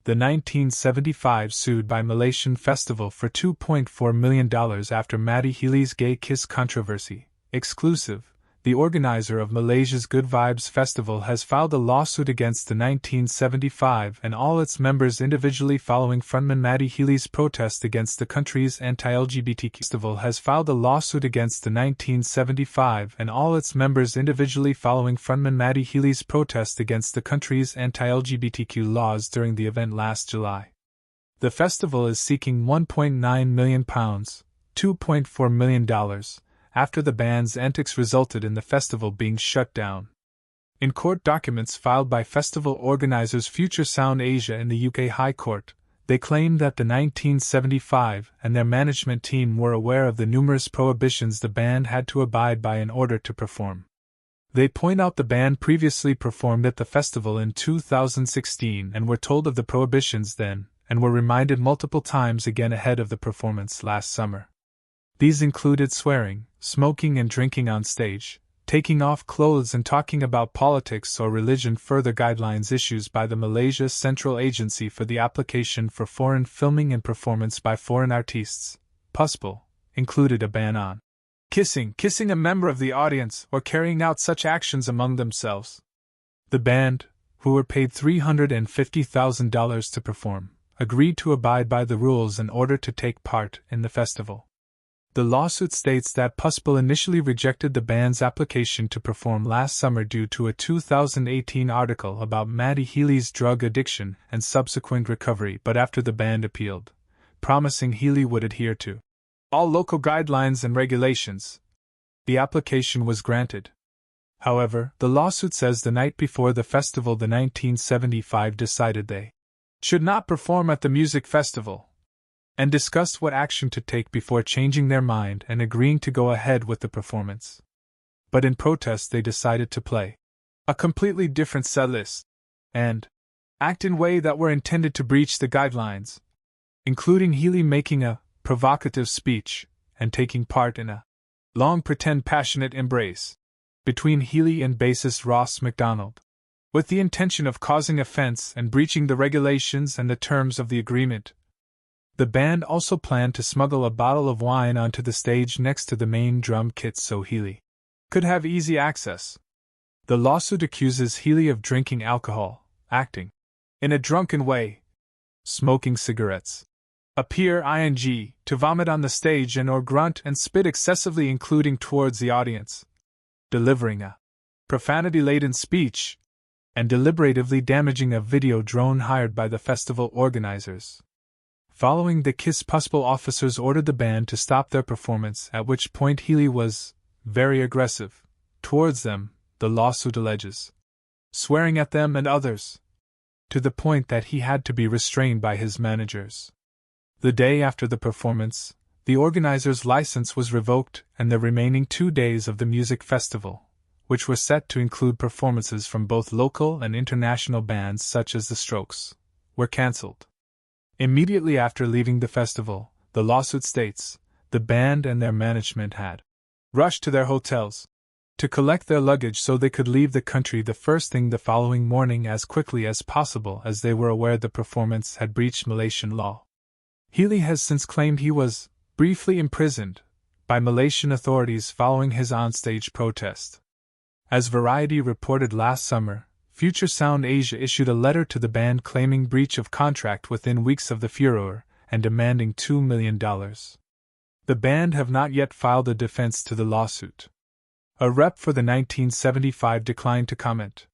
The 1975 sued by Malaysian festival for $2.4 million after Matty Healy's gay kiss controversy. Exclusive, the organizer of Malaysia's Good Vibes Festival has filed a lawsuit against the 1975 and all its members individually following frontman Matty Healy's protest against the country's anti-LGBTQ festival has filed a lawsuit against the 1975 and all its members individually following frontman Matty Healy's protest against the country's anti-LGBTQ laws during the event last July. The festival is seeking £1.9 million, $2.4 million, after the band's antics resulted in the festival being shut down. In court documents filed by festival organizers Future Sound Asia in the UK High Court, they claim that the 1975 and their management team were aware of the numerous prohibitions the band had to abide by in order to perform. They point out the band previously performed at the festival in 2016 and were told of the prohibitions then, and were reminded multiple times again ahead of the performance last summer. These included swearing, smoking and drinking on stage, taking off clothes and talking about politics or religion. Further guidelines issued by the Malaysia Central Agency for the Application for Foreign Filming and Performance by Foreign Artists, PUSPL, included a ban on kissing a member of the audience or carrying out such actions among themselves. The band, who were paid $350,000 to perform, agreed to abide by the rules in order to take part in the festival. The lawsuit states that PUSPL initially rejected the band's application to perform last summer due to a 2018 article about Matty Healy's drug addiction and subsequent recovery, but after the band appealed, promising Healy would adhere to all local guidelines and regulations, the application was granted. However, the lawsuit says the night before the festival, the 1975 decided they should not perform at the music festival, and discussed what action to take before changing their mind and agreeing to go ahead with the performance. But in protest they decided to play a completely different setlist and act in ways that were intended to breach the guidelines, including Healy making a provocative speech and taking part in a long pretend passionate embrace between Healy and bassist Ross MacDonald, with the intention of causing offense and breaching the regulations and the terms of the agreement. The band also planned to smuggle a bottle of wine onto the stage next to the main drum kit so Healy could have easy access. The lawsuit accuses Healy of drinking alcohol, acting in a drunken way, smoking cigarettes, appear to vomit on the stage and or grunt and spit excessively, including towards the audience, delivering a profanity-laden speech, and deliberatively damaging a video drone hired by the festival organizers. Following the kiss, PUSPL officers ordered the band to stop their performance, at which point Healy was very aggressive towards them, the lawsuit alleges, swearing at them and others, to the point that he had to be restrained by his managers. The day after the performance, the organizer's license was revoked and the remaining 2 days of the music festival, which were set to include performances from both local and international bands such as The Strokes, were cancelled. Immediately after leaving the festival, the lawsuit states, the band and their management had rushed to their hotels to collect their luggage so they could leave the country the first thing the following morning as quickly as possible, as they were aware the performance had breached Malaysian law. Healy has since claimed he was briefly imprisoned by Malaysian authorities following his onstage protest. As Variety reported last summer, Future Sound Asia issued a letter to the band claiming breach of contract within weeks of the furor and demanding $2 million. The band have not yet filed a defense to the lawsuit. A rep for the 1975 declined to comment.